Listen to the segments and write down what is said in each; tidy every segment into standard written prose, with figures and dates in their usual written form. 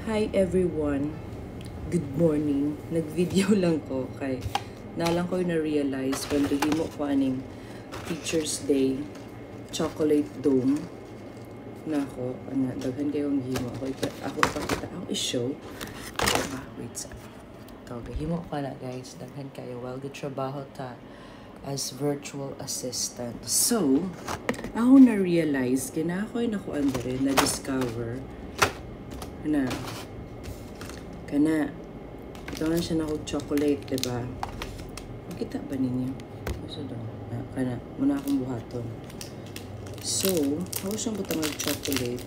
Hi everyone! Good morning! Nag-video lang ko kay nalang ko na-realize when himo ko aning Teacher's Day chocolate dome na ako. Daghan kayong himo. Ako ipakita. Ako i-show. Wait sa. Ito, himo ko na guys. Daghan kayo. Well, trabaho ta as virtual assistant. So, ako na-realize, kina ako nakuan rin, na-discover na kana ito na siya na chocolate, diba? Makita ba ninyo? So, kana muna akong buhaton. So, ako siyang butang chocolate.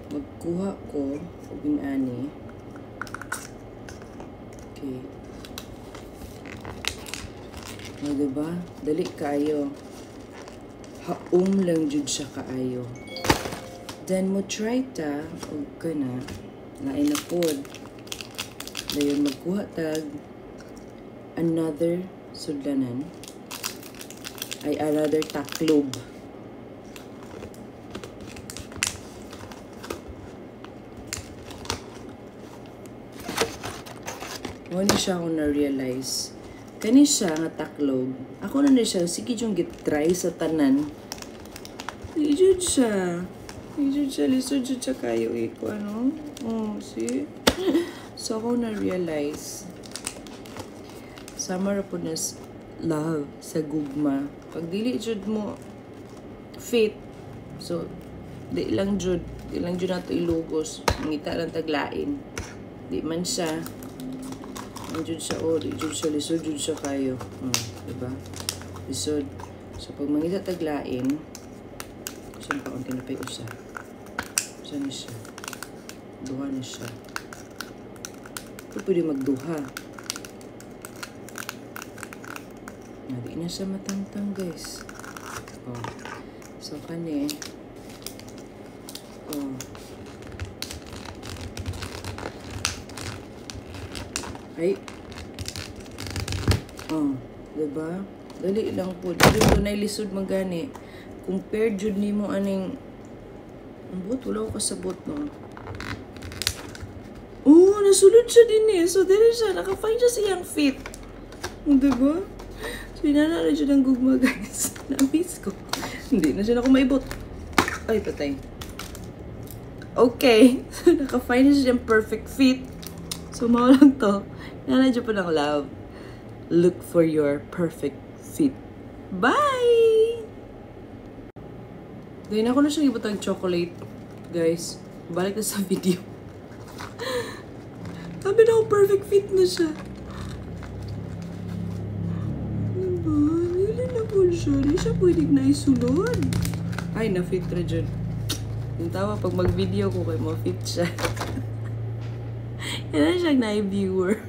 Magkuha ko o binani. Okay. O, diba? Dali kaayo. Haum lang jud siya kaayo. Then mo try ta o kana lain na pod. Dayon magkuha tag another sudlanan ay another taklob. Wala siya akong na-realize. Kani siya nga taklob. Ako na siya, sige yung git-try sa tanan. Ijud siya. Lisod siya kayo iko, ano? Oh, see? So, ako na-realize, sama ra po na love sa gugma. Pag dili jud mo fit, so, di lang jud nato ilugos. Ngita lang taglain. Di man siya. Jud siya, di jud siya, lisod jud siya kayo. Diba? Lisod. So, pag mangita taglain, saan pa kung tinapay usa? Saan na siya? Duha na siya. Ito pwede magduha. Hindi na siya matangtang, guys. Oh. So, kani. Oh. Ay. Oh. Diba? Dali lang po. Dali po na ilisod magani. Compare jud nimo aning ambot, wala ko kasabot, no? Oh, nasulod siya din eh. So, dili siya. Naka-find siya sa iyang fit. Diba? So, inanara siya ng gugma, guys. Na-miss ko. Hindi na siya na maibot. Ay, patay. Okay. So, naka-find siya ng perfect fit. So, mga lang to. Inanara siya pa ng love. Look for your perfect fit. Bye! Dahil ako na siyang ibutang chocolate, guys. Balik na sa video. Sabi na ako, perfect fit na siya. Diba? Nili na po siya. Di siya pwedeng na isunod. Ay, na-fit na dyan. Yung tawa, pag mag-video ko kayo, ma-fit siya. Yan na siyang na-viewer.